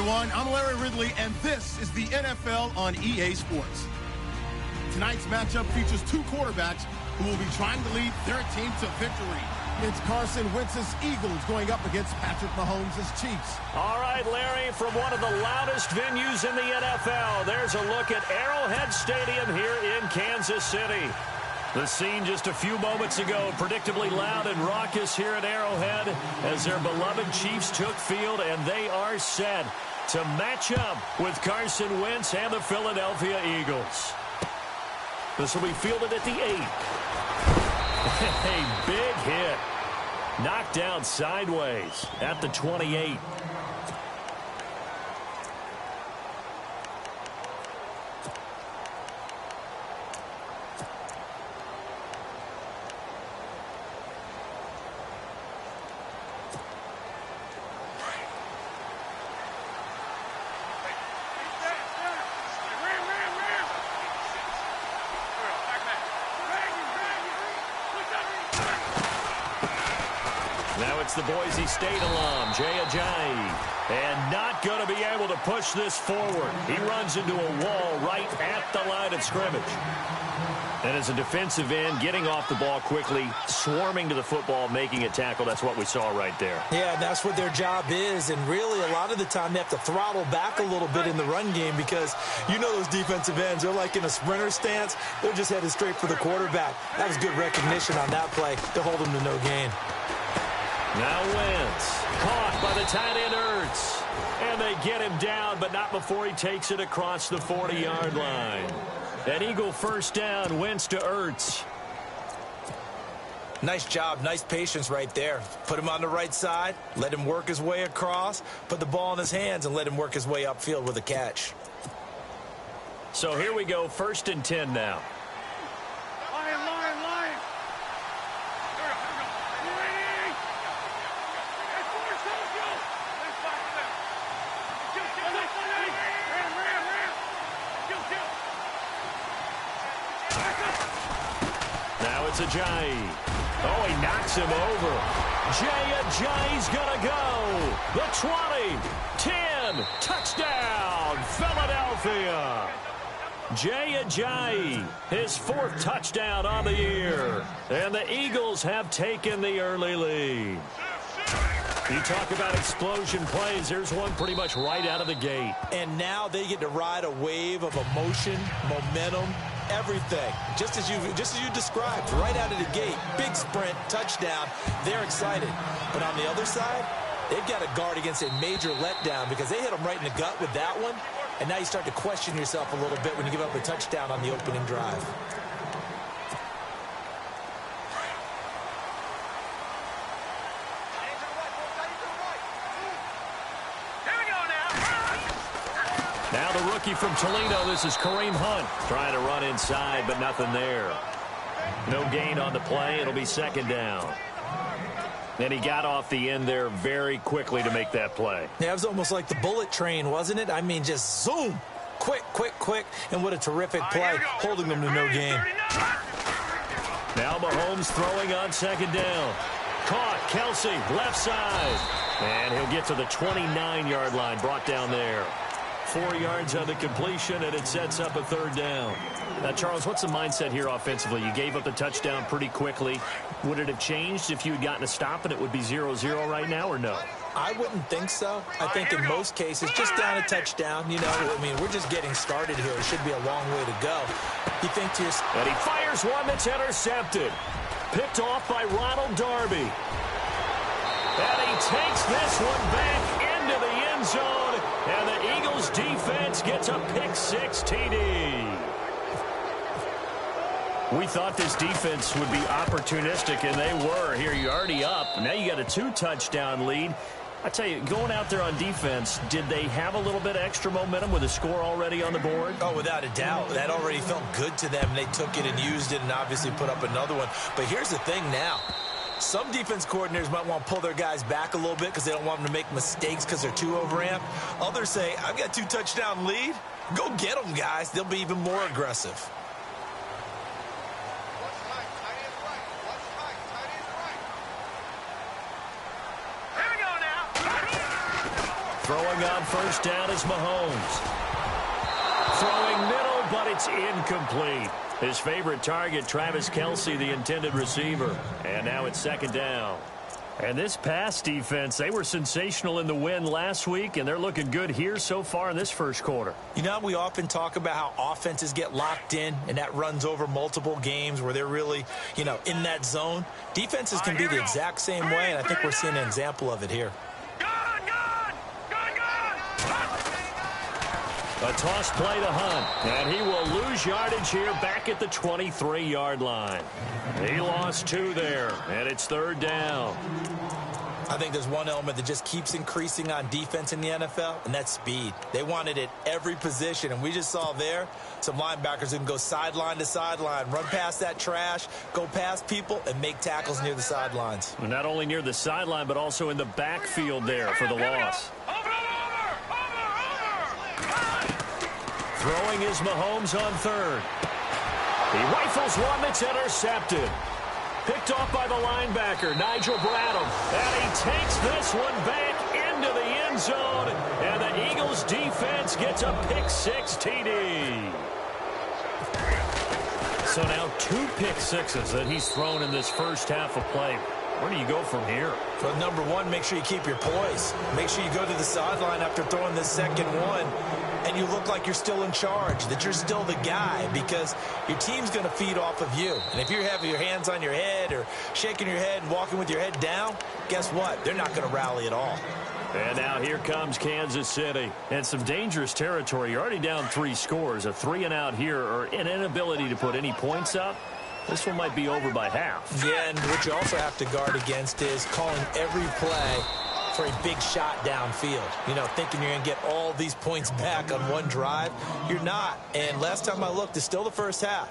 everyone. I'm Larry Ridley, and this is the NFL on EA Sports. Tonight's matchup features two quarterbacks who will be trying to lead their team to victory. It's Carson Wentz's Eagles going up against Patrick Mahomes' Chiefs. All right, Larry, from one of the loudest venues in the NFL, there's a look at Arrowhead Stadium here in Kansas City. The scene just a few moments ago, predictably loud and raucous here at Arrowhead as their beloved Chiefs took field, and they are set to match up with Carson Wentz and the Philadelphia Eagles. This will be fielded at the 8. A big hit. Knocked down sideways at the 28. Now it's the Boise State alum, Jay Ajayi, and not going to be able to push this forward. He runs into a wall right at the line of scrimmage. And as a defensive end, getting off the ball quickly, swarming to the football, making a tackle, that's what we saw right there. Yeah, and that's what their job is, and really a lot of the time they have to throttle back a little bit in the run game because you know those defensive ends, they're like in a sprinter stance. They're just headed straight for the quarterback. That was good recognition on that play to hold them to no gain. Now Wentz, caught by the tight end Ertz. And they get him down, but not before he takes it across the 40-yard line. An Eagle first down, Wentz to Ertz. Nice job, nice patience right there. Put him on the right side, let him work his way across, put the ball in his hands, and let him work his way upfield with a catch. So here we go, 1st and 10 now. Now it's Ajayi. Oh, he knocks him over. Jay Ajayi's going to go. The 20, 10, touchdown, Philadelphia. Jay Ajayi, his 4th touchdown on the year. And the Eagles have taken the early lead. You talk about explosion plays. There's one pretty much right out of the gate. And now they get to ride a wave of emotion, momentum, everything. Just as you described, right out of the gate. Big sprint, touchdown. They're excited. But on the other side, they've got to guard against a major letdown because they hit them right in the gut with that one. And now you start to question yourself a little bit when you give up a touchdown on the opening drive. Now the rookie from Toledo, this is Kareem Hunt, trying to run inside, but nothing there. No gain on the play. It'll be 2nd down. And he got off the end there very quickly to make that play. Yeah, it was almost like the bullet train, wasn't it? I mean, just zoom. Quick, quick, quick. And what a terrific play, holding them to no gain. Now Mahomes throwing on 2nd down. Caught, Kelsey, left side. And he'll get to the 29-yard line, brought down there. 4 yards on the completion, and it sets up a 3rd down. Now, Charles, what's the mindset here offensively? You gave up the touchdown pretty quickly. Would it have changed if you had gotten a stop and it would be 0-0 right now, or no? I wouldn't think so. I think in most cases, just down a touchdown, you know, I mean, we're just getting started here. It should be a long way to go. You think to yourself... And he fires one that's intercepted. Picked off by Ronald Darby. And he takes this one back into the end zone. And the Eagles defense gets a pick-6 TD. We thought this defense would be opportunistic, and they were. Here, you're already up. Now you got a 2-touchdown lead. I tell you, going out there on defense, did they have a little bit of extra momentum with a score already on the board? Oh, without a doubt. That already felt good to them. They took it and used it and obviously put up another one. But here's the thing now. Some defense coordinators might want to pull their guys back a little bit because they don't want them to make mistakes because they're too overamped. Others say, I've got 2-touchdown lead. Go get them, guys. They'll be even more aggressive. Throwing on first down is Mahomes. Throwing middle, but it's incomplete. His favorite target, Travis Kelce, the intended receiver. And now it's second down. And this pass defense, they were sensational in the win last week, and they're looking good here so far in this first quarter. You know, we often talk about how offenses get locked in, and that runs over multiple games where they're really, you know, in that zone. Defenses can be the exact same way, and I think we're seeing an example of it here. A toss play to Hunt, and he will lose yardage here back at the 23-yard line. He lost 2 there, and it's third down. I think there's one element that just keeps increasing on defense in the NFL, and that's speed. They want it at every position, and we just saw there some linebackers who can go sideline to sideline, run past that trash, go past people, and make tackles near the sidelines. And not only near the sideline, but also in the backfield there for the loss. Throwing is Mahomes on third. He rifles one that's intercepted. Picked off by the linebacker, Nigel Bradham. And he takes this one back into the end zone. And the Eagles defense gets a pick-6 TD. So now 2 pick-6s that he's thrown in this first half of play. Where do you go from here? Well, number one, make sure you keep your poise. Make sure you go to the sideline after throwing this second one, and you look like you're still in charge, that you're still the guy, because your team's going to feed off of you. And if you're having your hands on your head or shaking your head and walking with your head down, guess what? They're not going to rally at all. And now here comes Kansas City. And some dangerous territory. You're already down 3 scores. A 3-and-out here, or an inability to put any points up. This one might be over by half. Yeah, and what you also have to guard against is calling every play for a big shot downfield. You know, thinking you're going to get all these points back on one drive. You're not. And last time I looked, it's still the first half.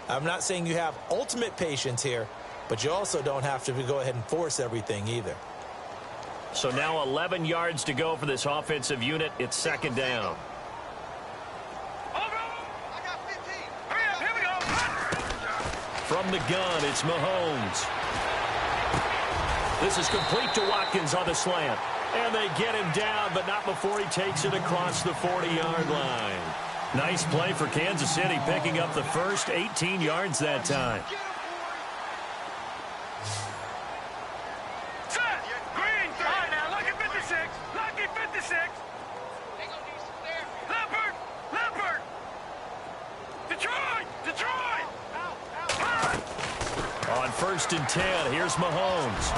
I'm not saying you have ultimate patience here, but you also don't have to go ahead and force everything either. So now 11 yards to go for this offensive unit. It's second down. From the gun, it's Mahomes. This is complete to Watkins on the slant. And they get him down, but not before he takes it across the 40-yard line. Nice play for Kansas City, picking up the first 18 yards that time. On 1st and 10, here's Mahomes.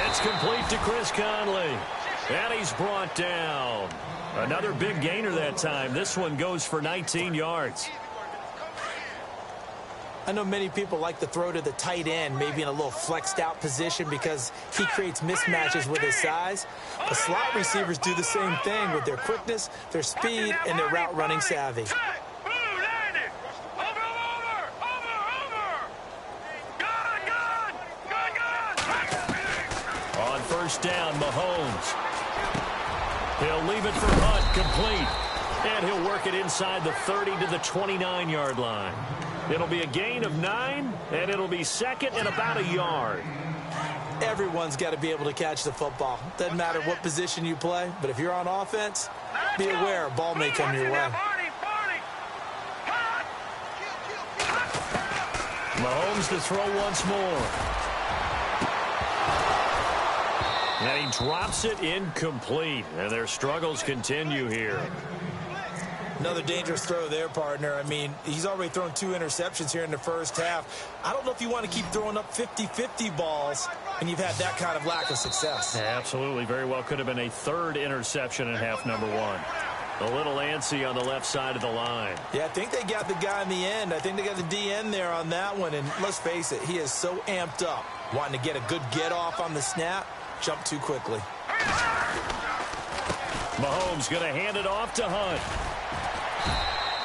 It's complete to Chris Conley. And he's brought down. Another big gainer that time. This one goes for 19 yards. I know many people like to throw to the tight end, maybe in a little flexed out position because he creates mismatches with his size. The slot receivers do the same thing with their quickness, their speed, and their route running savvy. On 1st down, Mahomes. He'll leave it for Hunt, complete. And he'll work it inside the 30 to the 29-yard line. It'll be a gain of 9, and it'll be second and about a yard. Everyone's got to be able to catch the football. Doesn't matter what position you play, but if you're on offense, be aware a ball may come your way. Mahomes to throw once more. And he drops it incomplete. And their struggles continue here. Another dangerous throw there, partner. I mean, he's already thrown 2 interceptions here in the first half. I don't know if you want to keep throwing up 50-50 balls when you've had that kind of lack of success. Yeah, absolutely. Very well could have been a 3rd interception in half number 1. A little antsy on the left side of the line. Yeah, I think they got the guy in the end. I think they got the DN there on that one. And let's face it, he is so amped up, wanting to get a good get-off on the snap, jump too quickly. Mahomes going to hand it off to Hunt.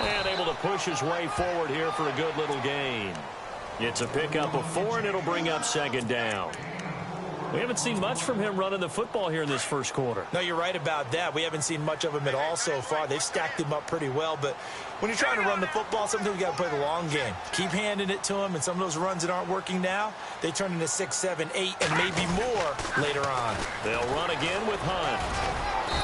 And able to push his way forward here for a good little gain. It's a pickup of 4, and it'll bring up second down. We haven't seen much from him running the football here in this first quarter. No, you're right about that. We haven't seen much of him at all so far. They've stacked him up pretty well, but when you're trying to run the football, sometimes you got to play the long game. Keep handing it to him, and some of those runs that aren't working now, they turn into 6, 7, 8, and maybe more later on. They'll run again with Hunt.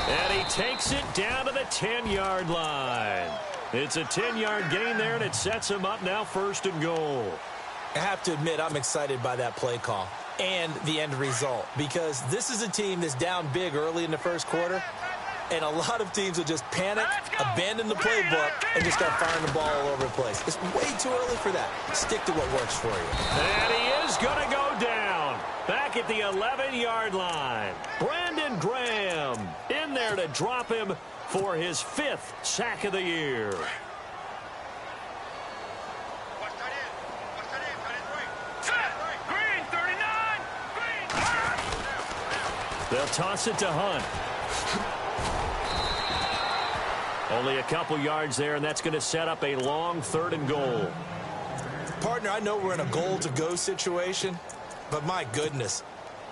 And he takes it down to the 10-yard line. It's a 10-yard gain there, and it sets him up now 1st and goal. I have to admit, I'm excited by that play call and the end result, because this is a team that's down big early in the first quarter, and a lot of teams will just panic, abandon the playbook, and just start firing the ball all over the place. It's way too early for that. Stick to what works for you. And he is going to go down back at the 11-yard line. Brandon Graham in there to drop him for his 5th sack of the year. They'll toss it to Hunt. Only a couple yards there, and that's going to set up a long 3rd and goal. Partner, I know we're in a goal-to-go situation, but my goodness,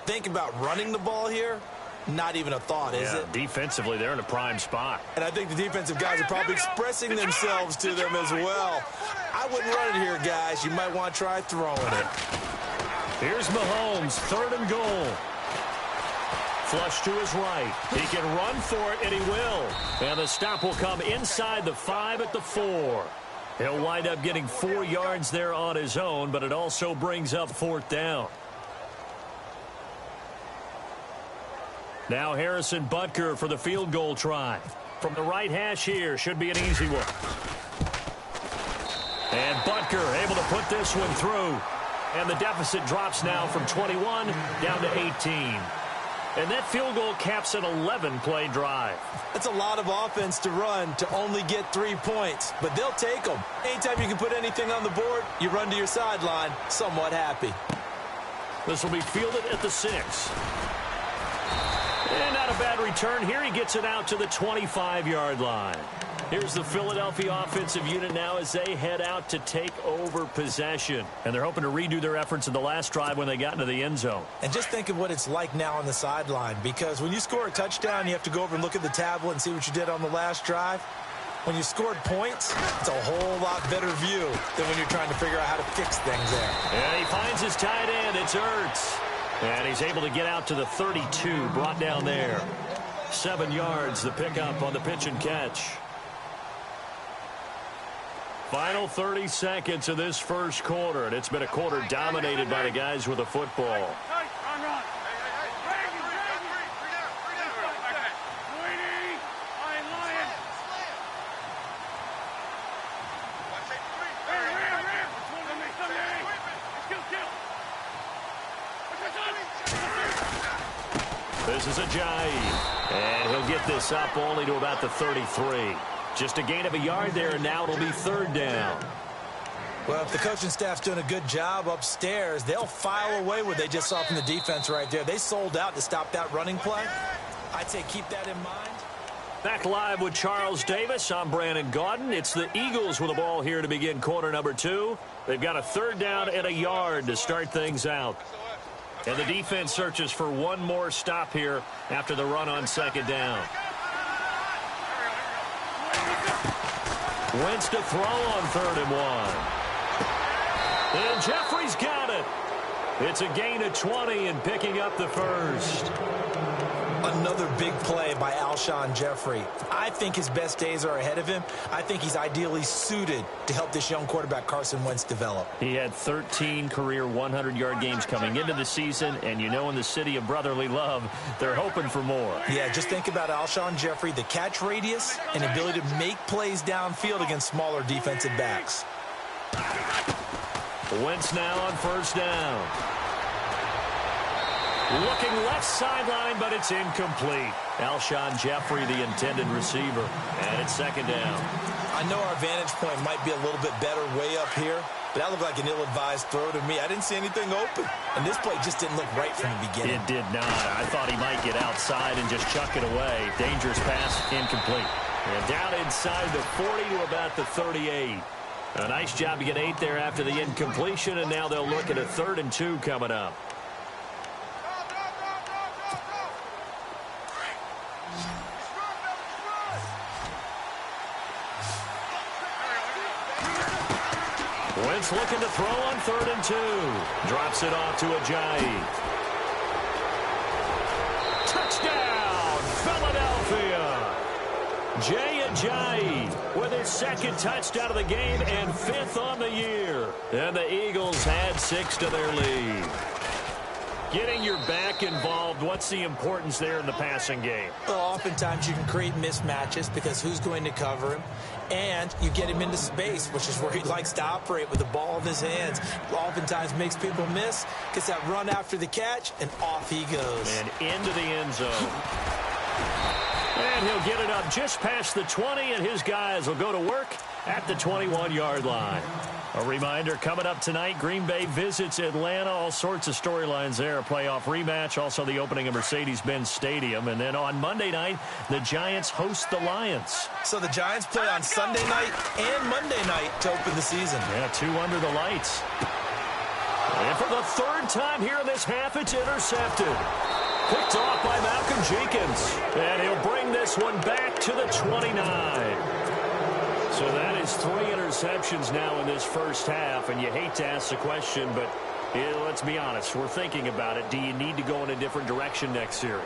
think about running the ball here. Not even a thought, is it? Defensively, they're in a prime spot. And I think the defensive guys are probably expressing themselves to them as well. I wouldn't run it here, guys. You might want to try throwing it. Here's Mahomes, 3rd and goal. Flush to his right. He can run for it, and he will. And the stop will come inside the 5 at the 4. He'll wind up getting 4 yards there on his own, but it also brings up 4th down. Now Harrison Butker for the field goal try. From the right hash here, should be an easy one. And Butker able to put this one through. And the deficit drops now from 21 down to 18. And that field goal caps an 11-play drive. That's a lot of offense to run to only get 3 points, but they'll take them. Anytime you can put anything on the board, you run to your sideline somewhat happy. This will be fielded at the 6. And not a bad return. Here he gets it out to the 25-yard line. Here's the Philadelphia offensive unit now as they head out to take over possession. And they're hoping to redo their efforts in the last drive when they got into the end zone. And just think of what it's like now on the sideline, because when you score a touchdown, you have to go over and look at the tablet and see what you did on the last drive. When you scored points, it's a whole lot better view than when you're trying to figure out how to fix things there. And he finds his tight end. It's Ertz. And he's able to get out to the 32, brought down there. 7 yards, the pickup on the pitch and catch. Final 30 seconds of this first quarter, and it's been a quarter dominated by the guys with the football. This is Ajayi, and he'll get this up only to about the 33. Just a gain of a yard there, and now it'll be 3rd down. Well, if the coaching staff's doing a good job upstairs, they'll file away what they just saw from the defense right there. They sold out to stop that running play. I'd say keep that in mind. Back live with Charles Davis. I'm Brandon Gaudin. It's the Eagles with the ball here to begin quarter number 2. They've got a 3rd down and a yard to start things out. And the defense searches for one more stop here after the run on 2nd down. Wentz to throw on 3rd and 1. And Jeffrey's got it. It's a gain of 20 and picking up the 1st. Another big play by Alshon Jeffrey. I think his best days are ahead of him. I think he's ideally suited to help this young quarterback Carson Wentz develop. He had 13 career 100-yard games coming into the season, and you know in the city of brotherly love, they're hoping for more. Yeah, just think about Alshon Jeffrey, the catch radius and ability to make plays downfield against smaller defensive backs. Wentz now on 1st down. Looking left sideline, but it's incomplete. Alshon Jeffrey, the intended receiver. And it's 2nd down. I know our vantage point might be a little bit better way up here, but that looked like an ill-advised throw to me. I didn't see anything open. And this play just didn't look right from the beginning. It did not. I thought he might get outside and just chuck it away. Dangerous pass, incomplete. And down inside the 40 to about the 38. A nice job to get 8 there after the incompletion, and now they'll look at a 3rd and 2 coming up. Wentz looking to throw on 3rd and 2. Drops it off to Ajayi. Touchdown, Philadelphia. Jay Ajayi with his second touchdown of the game and 5th on the year. And the Eagles had 6 to their lead. Getting your back involved, what's the importance there in the passing game? Well, oftentimes you can create mismatches because who's going to cover him? And you get him into space, which is where he likes to operate with the ball in his hands. Oftentimes makes people miss, gets that run after the catch, and off he goes. And into the end zone. And he'll get it up just past the 20, and his guys will go to work at the 21-yard line. A reminder, coming up tonight, Green Bay visits Atlanta. All sorts of storylines there. A playoff rematch, also the opening of Mercedes-Benz Stadium. And then on Monday night, the Giants host the Lions. So the Giants play on Sunday night and Monday night to open the season. Yeah, 2 under the lights. And for the 3rd time here in this half, it's intercepted. Picked off by Malcolm Jenkins. And he'll bring this one back to the 29. So that is 3 interceptions now in this first half, and you hate to ask the question, but let's be honest, we're thinking about it. Do you need to go in a different direction next series?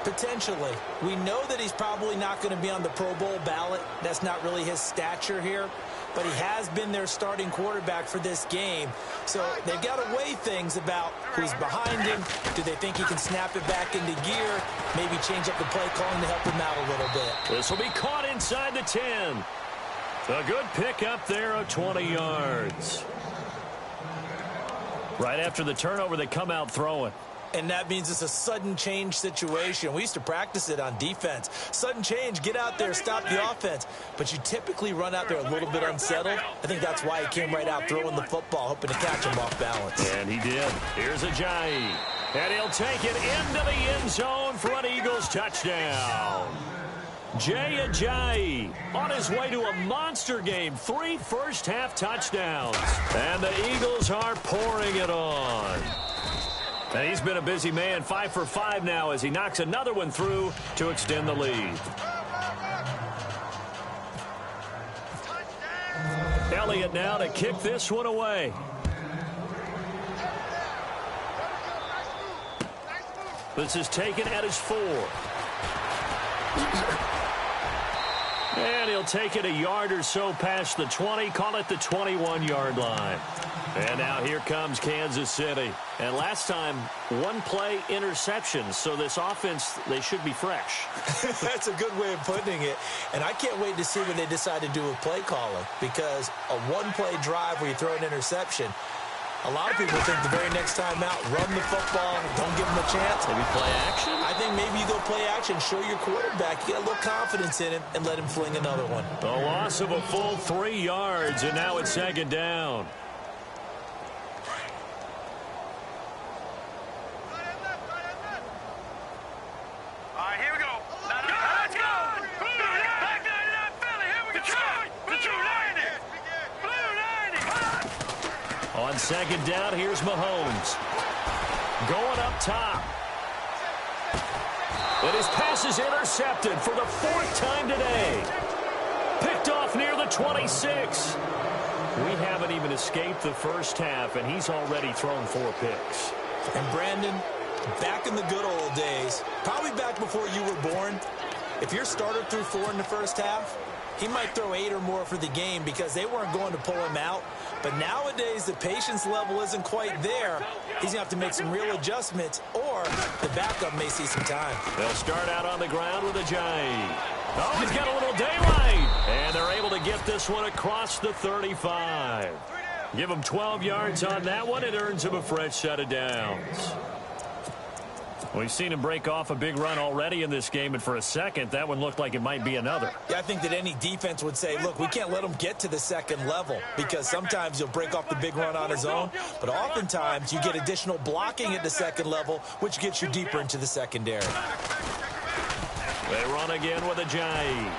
Potentially. We know that he's probably not going to be on the Pro Bowl ballot. That's not really his stature here, but he has been their starting quarterback for this game. So they've got to weigh things about who's behind him. Do they think he can snap it back into gear? Maybe change up the play calling to help him out a little bit. This will be caught inside the 10. A good pick up there of 20 yards. Right after the turnover, they come out throwing. And that means it's a sudden change situation. We used to practice it on defense. Sudden change, get out there, stop the offense. But you typically run out there a little bit unsettled. I think that's why he came right out throwing the football, hoping to catch him off balance. And he did. Here's Ajayi. And he'll take it into the end zone for an Eagles touchdown. Jay Ajayi on his way to a monster game. 3 first-half touchdowns. And the Eagles are pouring it on. And he's been a busy man. 5 for 5 now as he knocks another one through to extend the lead. Elliott now to kick this one away. This is taken at his 4. And he'll take it a yard or so past the 20. Call it the 21-yard line. And now here comes Kansas City. And last time, 1 play interception. So this offense, they should be fresh. That's a good way of putting it. And I can't wait to see what they decide to do with play calling. Because a 1-play drive where you throw an interception, a lot of people think the very next time out, run the football, don't give them a chance. Maybe play action? I think maybe you go play action, show your quarterback, you get a little confidence in him, and let him fling another one. A loss of a full 3 yards, and now it's 2nd down. All right, here we go. Let's go. Back there in that Philly. Here we go. Blue 90. On 2nd down, here's Mahomes. Going up top. And his pass is intercepted for the 4th time today. Picked off near the 26. We haven't even escaped the first half, and he's already thrown 4 picks. And Brandon, back in the good old days, probably back before you were born, if your starter threw 4 in the first half, he might throw 8 or more for the game because they weren't going to pull him out. But nowadays, the patience level isn't quite there. He's going to have to make some real adjustments, or the backup may see some time. They'll start out on the ground with Ajayi. Oh, he's got a little daylight. And they're able to get this one across the 35. Give him 12 yards on that one. It earns him a fresh set of downs. We've seen him break off a big run already in this game, and for a second, that one looked like it might be another. Yeah, I think that any defense would say, look, we can't let him get to the second level because sometimes he'll break off the big run on his own, but oftentimes you get additional blocking at the second level, which gets you deeper into the secondary. They run again with Ajayi.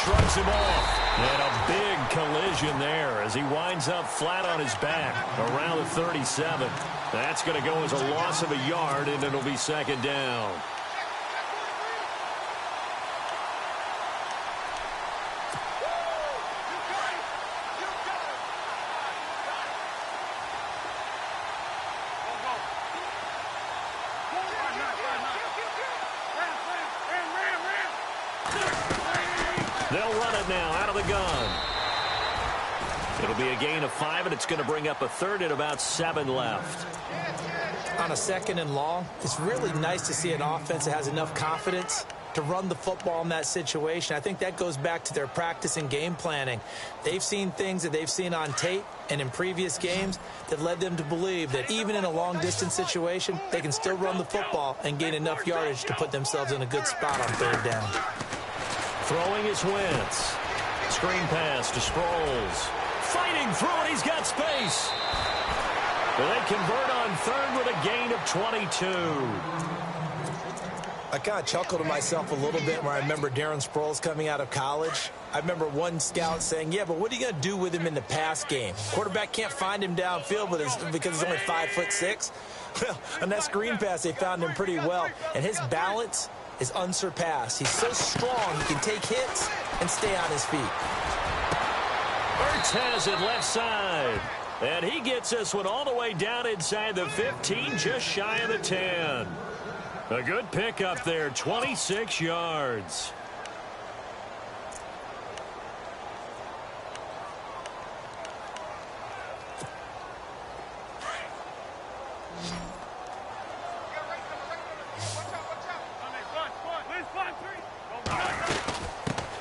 Shrugs him off. And a big collision there as he winds up flat on his back around the 37. That's going to go as a loss of a yard, and it'll be 2nd down. it now out of the gun. It'll be a gain of 5, and it's going to bring up a third and about 7 left. On a 2nd and long, it's really nice to see an offense that has enough confidence to run the football in that situation. I think that goes back to their practice and game planning. They've seen things that they've seen on tape and in previous games that led them to believe that even in a long-distance situation, they can still run the football and gain enough yardage to put themselves in a good spot on 3rd down. Throwing is Wentz. Screen pass to Sproles. Fighting through it, he's got space. They convert on 3rd with a gain of 22. I kind of chuckled to myself a little bit when I remember Darren Sproles coming out of college. I remember one scout saying, yeah, but what are you going to do with him in the pass game? Quarterback can't find him downfield because he's only 5'6". Well, on that screen pass, they found him pretty well. And his balance is unsurpassed. He's so strong, he can take hits and stay on his feet. Ertz has it left side. And he gets this one all the way down inside the 15, just shy of the 10. A good pickup there, 26 yards.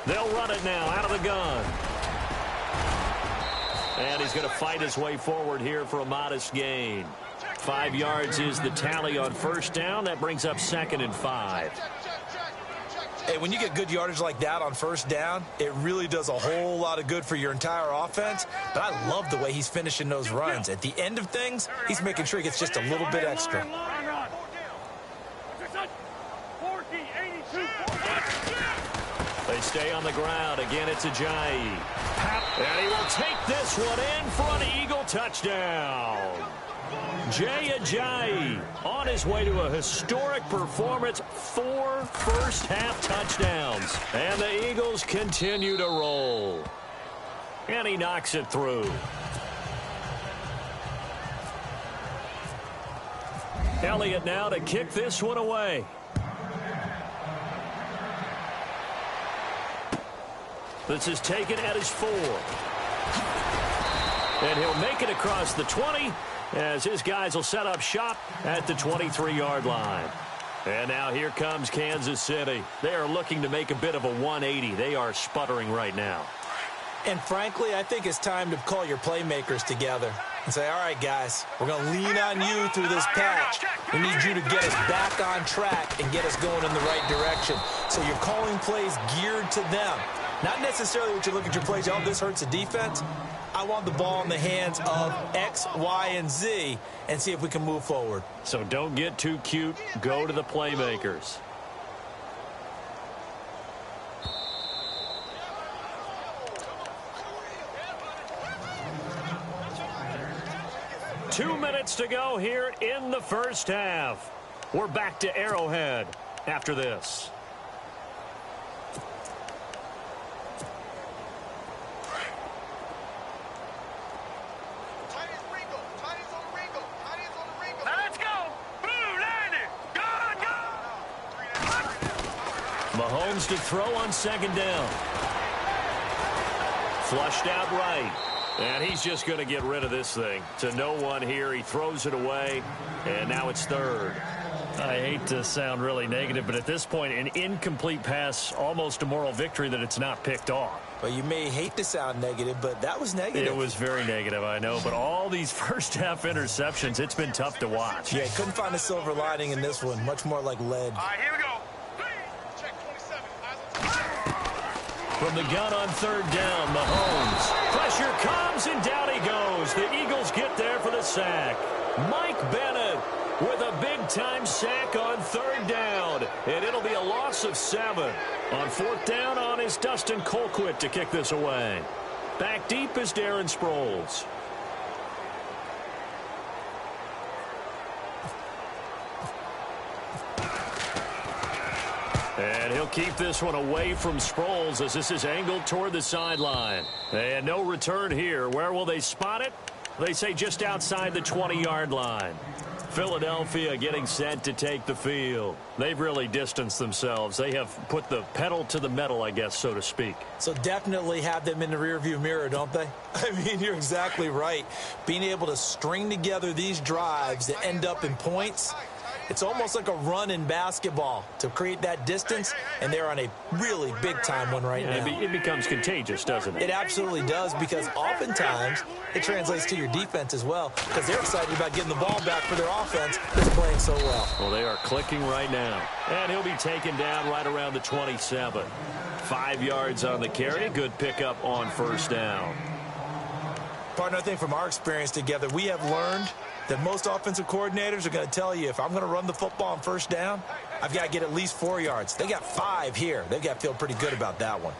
They'll run it now out of the gun. And he's going to fight his way forward here for a modest gain. 5 yards is the tally on 1st down. That brings up 2nd and 5. Hey, when you get good yardage like that on 1st down, it really does a whole lot of good for your entire offense. But I love the way he's finishing those runs. At the end of things, he's making sure he gets just a little bit extra. They stay on the ground. Again, it's Ajayi. And he will take this one in for an Eagle touchdown. Jay Ajayi on his way to a historic performance, 4 first-half touchdowns. And the Eagles continue to roll. And he knocks it through. Elliott now to kick this one away. This is taken at his 4. And he'll make it across the 20 as his guys will set up shop at the 23-yard line. And now here comes Kansas City. They are looking to make a bit of a 180. They are sputtering right now. And frankly, I think it's time to call your playmakers together and say, all right, guys, we're going to lean on you through this patch. We need you to get us back on track and get us going in the right direction. So you're calling plays geared to them. Not necessarily what you look at your plays, oh, this hurts the defense. I want the ball in the hands of X, Y, and Z and see if we can move forward. So don't get too cute. Go to the playmakers. Two minutes to go here in the first half. We're back to Arrowhead after this. Mahomes to throw on 2nd down. Flushed out right. And he's just going to get rid of this thing. To no one here. He throws it away. And now it's 3rd. I hate to sound really negative, but at this point, an incomplete pass, almost a moral victory that it's not picked off. Well, you may hate to sound negative, but that was negative. It was very negative, I know. But all these first-half interceptions, it's been tough to watch. Yeah, couldn't find a silver lining in this one. Much more like lead. All right, here we go. From the gun on 3rd down, Mahomes. Pressure comes, and down he goes. The Eagles get there for the sack. Mike Bennett with a big-time sack on 3rd down. And it'll be a loss of 7. On 4th down on is Dustin Colquitt to kick this away. Back deep is Darren Sproles. And he'll keep this one away from Sproles as this is angled toward the sideline. And no return here. Where will they spot it? They say just outside the 20-yard line. Philadelphia getting set to take the field. They've really distanced themselves. They have put the pedal to the metal, I guess, so to speak. So definitely have them in the rearview mirror, don't they? I mean, you're exactly right. Being able to string together these drives that end up in points, it's almost like a run in basketball to create that distance, and they're on a really big-time one right now. It becomes contagious, doesn't it? It absolutely does, because oftentimes it translates to your defense as well, because they're excited about getting the ball back for their offense that's playing so well. Well, they are clicking right now. And he'll be taken down right around the 27. 5 yards on the carry. Good pickup on first down. Partner, I think from our experience together, we have learned that most offensive coordinators are going to tell you, if I'm going to run the football on first down, I've got to get at least 4 yards. They got 5 here. They've got to feel pretty good about that one.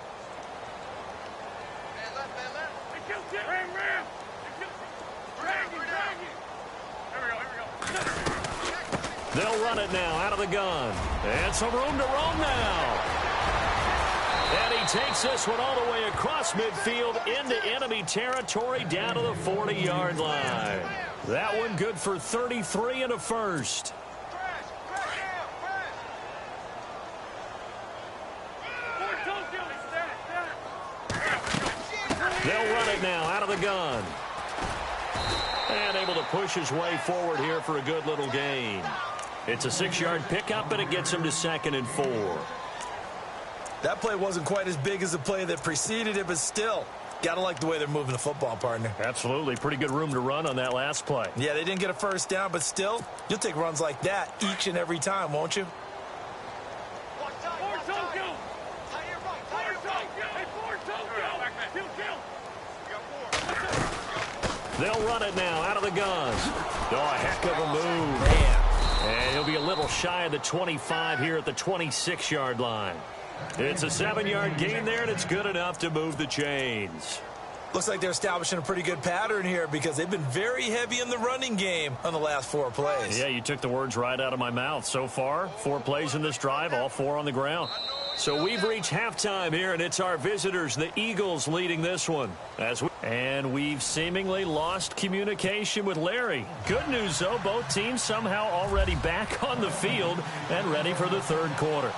They'll run it now out of the gun. And some room to roam now. And he takes this one all the way across midfield into enemy territory down to the 40-yard line. That one good for 33 and a first. They'll run it now out of the gun. And able to push his way forward here for a good little gain. It's a 6-yard pickup, and it gets him to 2nd and 4. That play wasn't quite as big as the play that preceded it, but still, got to like the way they're moving the football, partner. Absolutely. Pretty good room to run on that last play. Yeah, they didn't get a first down, but still, you'll take runs like that each and every time, won't you? They'll run it now out of the gun. Oh, a heck of a move. Man. And he'll be a little shy of the 25 here at the 26-yard line. It's a 7-yard gain there, and it's good enough to move the chains. Looks like they're establishing a pretty good pattern here, because they've been very heavy in the running game on the last 4 plays. Yeah, you took the words right out of my mouth. So far, 4 plays in this drive, all 4 on the ground. So we've reached halftime here, and it's our visitors, the Eagles, leading this one. And we've seemingly lost communication with Larry. Good news, though, both teams somehow already back on the field and ready for the third quarter.